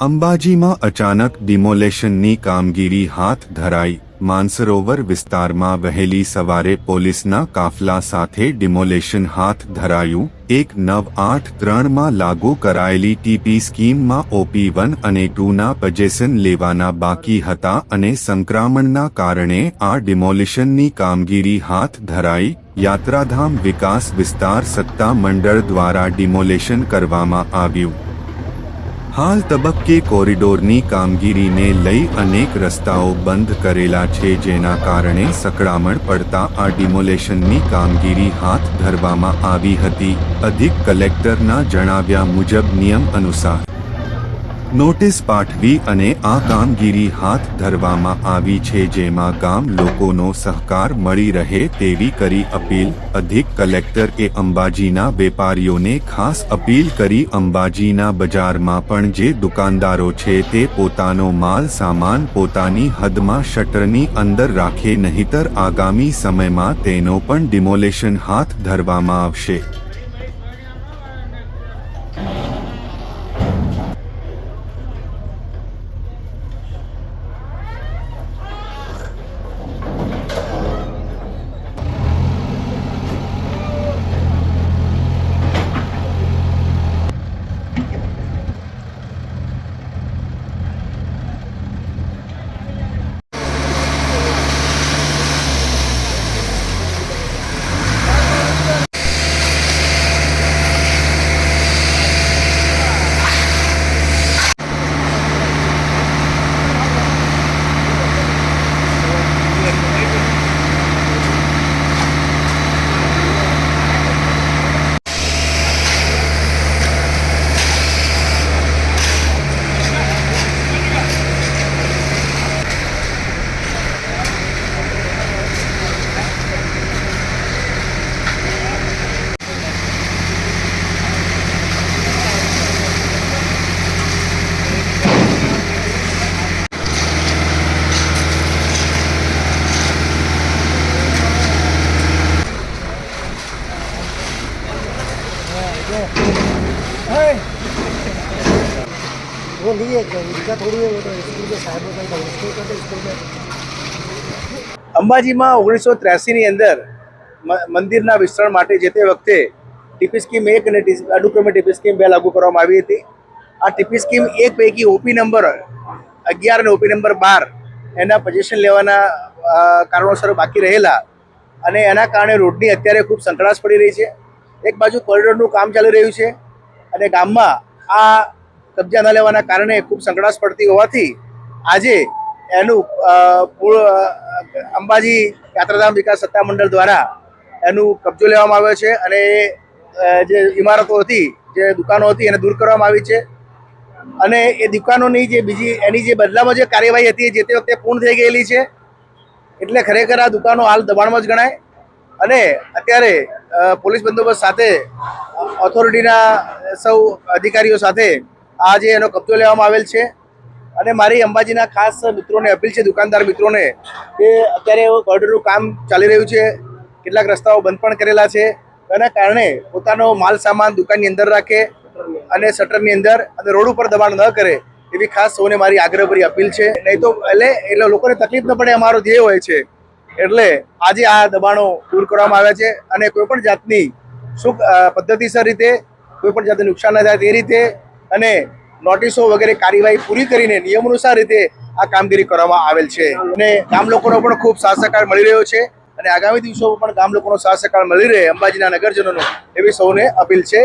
અંબાજીમાં અચાનક ડિમોલેશનની કામગીરી હાથ ધરાઈ। માનસરોવર વિસ્તારમાં વહેલી સવારે પોલીસના કાફલા સાથે ડિમોલેશન હાથ ધરાયું। 1983માં લાગુ કરાયેલી ટીપી સ્કીમમાં OP1 અને 2ના પજેશન લેવાના બાકી હતા અને સંક્રમણના કારણે આ ડિમોલિશનની કામગીરી હાથ ધરાઈ। યાત્રાધામ વિકાસ વિસ્તાર સત્તા મંડળ દ્વારા ડિમોલેશન કરવામાં આવ્યું। हाल तबक्के कोरिडोरनी कामगीरीने लई अनेक रस्ताओं बंद करेला छे, जेना कारणे सकड़ामण पड़ता आ डिमोलेशननी कामगीरी हाथ धरवामां आवी हती। अधिक कलेक्टरना जणाव्या मुजब नियम अनुसार नोटिस पाठवी अने आ कामगीरी हाथ धरवामां आवी छे, जेमां गाम लोकोनो सहकार मळी रहे तेवी करी अपील। अधिक कलेक्टरे अंबाजीना वेपारीओने खास अपील करी अंबाजीना बजारमां पण जे दुकानदारो छे ते पोतानो माल सामान पोतानी हदमां शटरनी अंदर राखे, नहीतर आगामी समयमां तेनो पण डिमोलेशन हाथ धरवामां आवशे। अंबाजी में 1983 अंदर मंदिर विस्तरण माटे जे ते वखते टीपी स्कीम 1 અને अनुक्रमे टीपी स्कीम 2 लागू करवामां आवी हती। आ टीपी स्कीम 1 पैकी ओपी नंबर 11 અને ओपी नंबर 12 एना पोजीशन लेवाना कारणोसर बाकी रहेला अने एना कारणे रोडनी अत्यारे खूब संकड़ाश पड़ी रही है। एक बाजू कोरिडोरनुं काम चाली रह्युं छे अने गाममां आ कब्जा न लेवाना कारणे खूब संकड़ाश पड़ती होवाथी आजे एनु अंबाजी यात्राधाम विकास सत्ता मंडल द्वारा एनु कब्जो लेवामां आव्यो छे अने जे इमारतो हती जे दुकानो हती एने दूर करवामां आवी छे अने ए दुकानोनी जे बीजी एनी जे बदलामां जे कार्यवाही हती जे ते वखते पूर्ण थई गयेली छे। एटले खरेखर आ दुकानो हाल दबाणमां ज गणाय अने अत्यारे पोलीस बंदोबस्त साथे ऑथोरिटीना सौ अधिकारीओ साथे आज एनो कब्जो लेवामां आवेल छे अने मारी अंबाजीना खास मित्रोने अपील छे, दुकानदार मित्रोने के अत्यारे कोरिडोरनुं काम चाली रह्युं छे, केटलाक रस्ताओ बंध पण करेला छे, एना कारणे पोतानो माल सामान दुकाननी अंदर राखे अने शटरनी अंदर अने रोड पर दबाण न करे एवी खास सौने मारी आग्रहभरी अपील छे। नहीं तो એટલે લોકોને તકલીફ ન પડે અમારો ધ્યેય હોય છે। એટલે આજે આ દબાણો દૂર કરવામાં આવ્યા છે અને કોઈપણ જાતની પદ્ધતિસર રીતે કોઈપણ જાતનું નુકસાન ન થાય તે રીતે અને નોટિસો વગેરે કાર્યવાહી પૂરી કરીને નિયમાનુસાર રીતે આ કામગીરી કરવામાં આવેલ છે અને ગામ લોકોનો પણ ખૂબ સાથ સહકાર મળી રહ્યો છે અને આગામી દિવસોમાં પણ ગામ લોકોનો સાથ સહકાર મળી રહે અંબાજીના નગરજનોનો એવી સૌને અપીલ છે।